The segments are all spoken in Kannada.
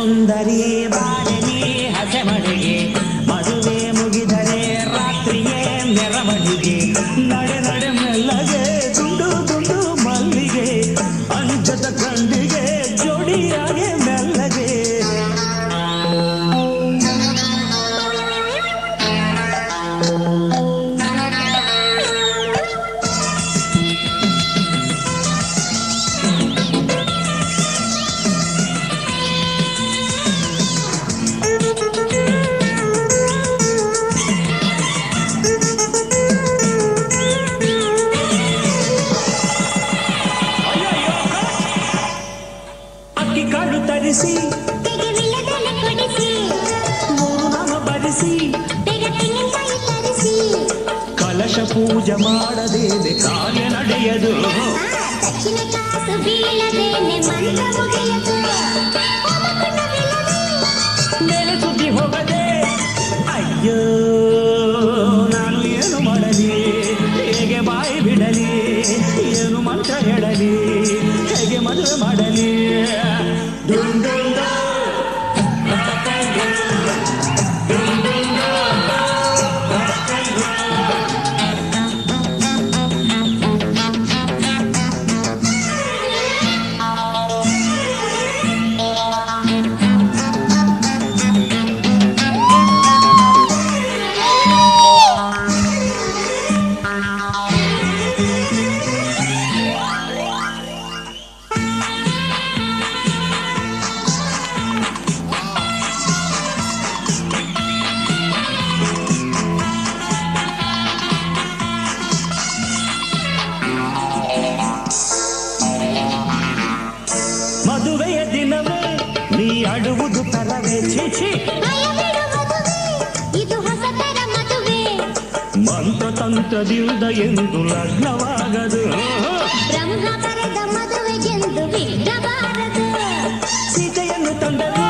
ಸುಂದರಿ ಬಾರನಿ ಹಸೆಮಣೆಗೆ ಮದುವೆ ಮುಗಿದರೆ ರಾತ್ರಿಯೇ ಮೆರವಣಿಗೆ ನಡೆ ನಡೆ ಮೆಲ್ಲಗೆ ದುಂಡು ದುಂಡು ಮಲ್ಲಿಗೆ ಅಂಜದ ಕಂಡಿಗೆ ಜೋಡಿಯಾಗೆ ಮೆಲ್ಲಗೆ ತರಿಸಿ ಮೂರು ನಾಮ ಬರಿಸಿ ಕಲಶ ಪೂಜೆ ಮಾಡದೇನೆ ಕಾರ್ಯ ನಡೆಯದು ಮೇಲೆ ಸುದ್ದಿ ಹೋಗದೆ ಅಯ್ಯೋ ನಾನು ಏನು ಮಾಡಲಿ ಹೇಗೆ ಬಾಯಿ ಬಿಡಲಿ ಏನು ಮಂತ್ರ ಹೇಳಲಿ ಹೇಗೆ ಮದುವೆ ಮಾಡಲಿ ಮದುವೆಯ ದಿನವೇ ನೀ ಅಡುವುದು ತರವೇ ಛೀ ಇದು ಹೊಸ ತರ ಮದುವೆ ಮಂತ್ರತಂತ್ರದಿಂದ ಎಂದು ಲಗ್ನವಾಗದು ಬ್ರಹ್ಮ ಬರೆದ ಮದುವೆಗೆಂದು ಬಿಡಬಾರದು ಸೀತೆಯನ್ನು ತಂದರು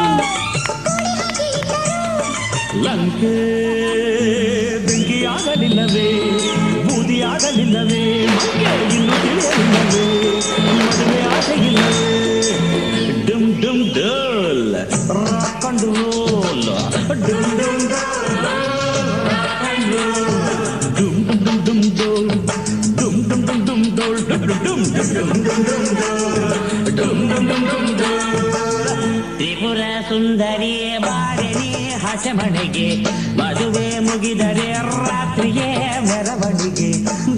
ಲಂಕೆ ಬೆಂಕಿಯಾಗಲಿಲ್ಲವೇ ಬೂದಿಯಾಗಲಿಲ್ಲವೇ ಇನ್ನು ತಿಳಿಯಲಿಲ್ಲವೇ ಮದುವೆ ಆಸೆಯಿಲ್ಲವೇ ಡುಮ್ ಡುಮ್ ಡೋಲ್ ರಾಕ್ ಅಂಡ್ ರೋಲ್ ಡುಮ್ ಡುಮ್ ಡುಮ್ ಡುಮ್ ಡುಮ್ ಡೋಲ್ ಡುಮ್ ಡುಮ್ ಡುಮ್ ಡುಮ್ ಡೋಲ್ ಡುಮ್ ಡುಮ್ ಡುಮ್ ಡುಮ್ ಡುಮ್ ತ್ರಿಪುರ ಸುಂದರಿ ಬಾರನಿ ಹಸೆಮಣೆಗೆ ಮದುವೆ ಮುಗಿದರೆ ರಾತ್ರಿಯೇ ಮೆರವಣಿಗೆ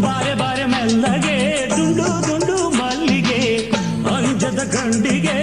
ಬಾರೆ ಬಾರೆ ಮೆಲ್ಲಗೆ ದುಂಡು ದುಂಡು ಮಲ್ಲಿಗೆ ಅಂಜದ ಕಂಡಿಗೆ